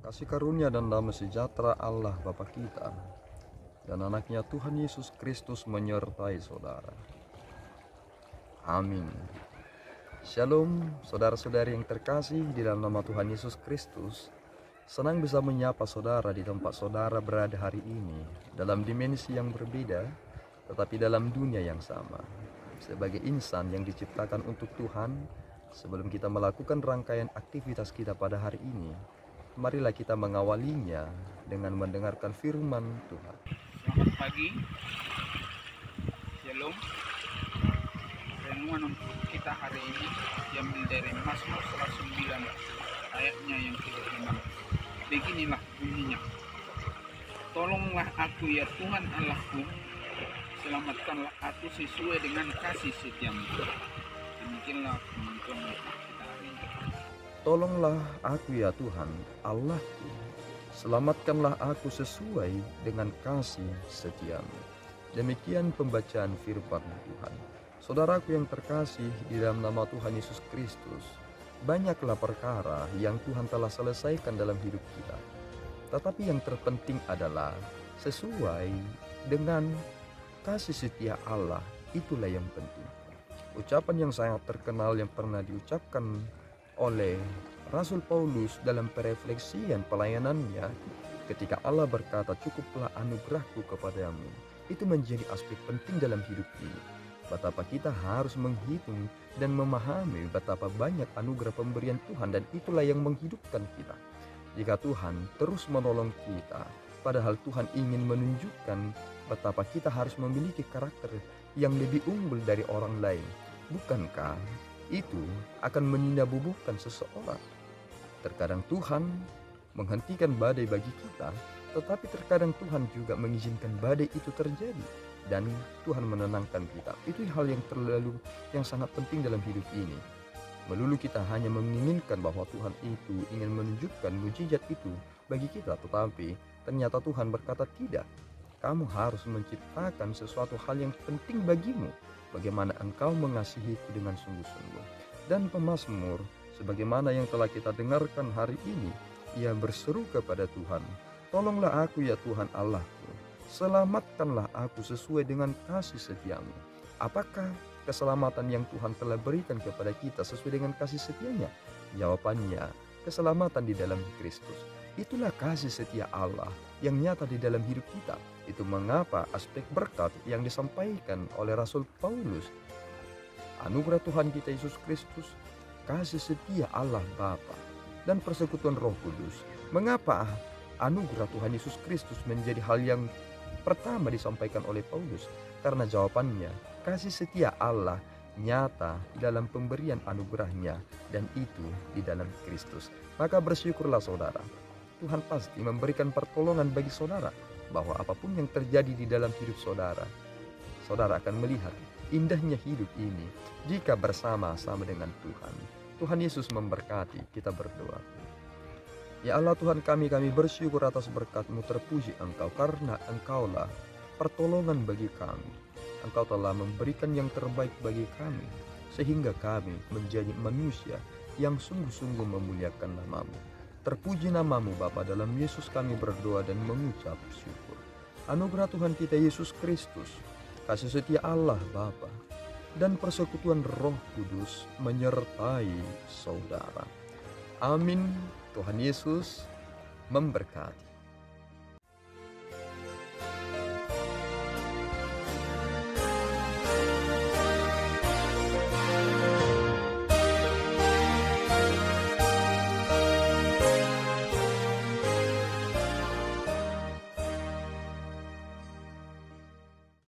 Kasih karunia dan damai sejahtera Allah Bapa kita dan anaknya Tuhan Yesus Kristus menyertai saudara. Amin. Shalom saudara-saudari yang terkasih di dalam nama Tuhan Yesus Kristus. Senang bisa menyapa saudara di tempat saudara berada hari ini dalam dimensi yang berbeda tetapi dalam dunia yang sama. Sebagai insan yang diciptakan untuk Tuhan, sebelum kita melakukan rangkaian aktivitas kita pada hari ini, marilah kita mengawalinya dengan mendengarkan firman Tuhan. Selamat pagi, Shalom. Renungan untuk kita hari ini diambil dari Mazmur 109 ayatnya yang ke-6. Beginilah bunyinya: Tolonglah aku ya Tuhan Allahku, selamatkanlah aku sesuai dengan kasih setiamu. Demikianlah firman kita hari ini. Tolonglah aku ya Tuhan Allahku, selamatkanlah aku sesuai dengan kasih setiamu. Demikian pembacaan firman Tuhan. Saudaraku yang terkasih di dalam nama Tuhan Yesus Kristus, banyaklah perkara yang Tuhan telah selesaikan dalam hidup kita. Tetapi yang terpenting adalah sesuai dengan kasih setia Allah, itulah yang penting. Ucapan yang sangat terkenal yang pernah diucapkan oleh Rasul Paulus dalam perefleksian pelayanannya ketika Allah berkata, cukuplah anugerahku kepadamu. Itu menjadi aspek penting dalam hidup ini. Betapa kita harus menghitung dan memahami betapa banyak anugerah pemberian Tuhan, dan itulah yang menghidupkan kita. Jika Tuhan terus menolong kita, padahal Tuhan ingin menunjukkan betapa kita harus memiliki karakter yang lebih unggul dari orang lain. Bukankah itu akan meninabubuhkan seseorang? Terkadang Tuhan menghentikan badai bagi kita, tetapi terkadang Tuhan juga mengizinkan badai itu terjadi dan Tuhan menenangkan kita. Itu hal yang sangat penting dalam hidup ini. Melulu kita hanya menginginkan bahwa Tuhan itu ingin menunjukkan mujizat itu bagi kita, tetapi ternyata Tuhan berkata tidak. Kamu harus menciptakan sesuatu hal yang penting bagimu, bagaimana engkau mengasihiku dengan sungguh-sungguh. Dan pemazmur, sebagaimana yang telah kita dengarkan hari ini, ia berseru kepada Tuhan, tolonglah aku ya Tuhan Allahku, selamatkanlah aku sesuai dengan kasih setiamu. Apakah keselamatan yang Tuhan telah berikan kepada kita sesuai dengan kasih setianya? Jawabannya, keselamatan di dalam Kristus. Itulah kasih setia Allah yang nyata di dalam hidup kita. Itu mengapa aspek berkat yang disampaikan oleh Rasul Paulus, anugerah Tuhan kita Yesus Kristus, kasih setia Allah Bapa, dan persekutuan Roh Kudus. Mengapa anugerah Tuhan Yesus Kristus menjadi hal yang pertama disampaikan oleh Paulus? Karena jawabannya, kasih setia Allah nyata dalam pemberian anugerahnya, dan itu di dalam Kristus. Maka bersyukurlah saudara, Tuhan pasti memberikan pertolongan bagi saudara, bahwa apapun yang terjadi di dalam hidup saudara, saudara akan melihat indahnya hidup ini jika bersama-sama dengan Tuhan. Tuhan Yesus memberkati. Kita berdoa. Ya Allah Tuhan kami bersyukur atas berkat-Mu, terpuji Engkau karena Engkaulah pertolongan bagi kami. Engkau telah memberikan yang terbaik bagi kami, sehingga kami menjadi manusia yang sungguh-sungguh memuliakan nama-Mu. Terpuji nama-Mu Bapa, dalam Yesus kami berdoa dan mengucap syukur. Anugerah Tuhan kita Yesus Kristus, kasih setia Allah Bapa, dan persekutuan Roh Kudus menyertai saudara. Amin. Tuhan Yesus memberkati.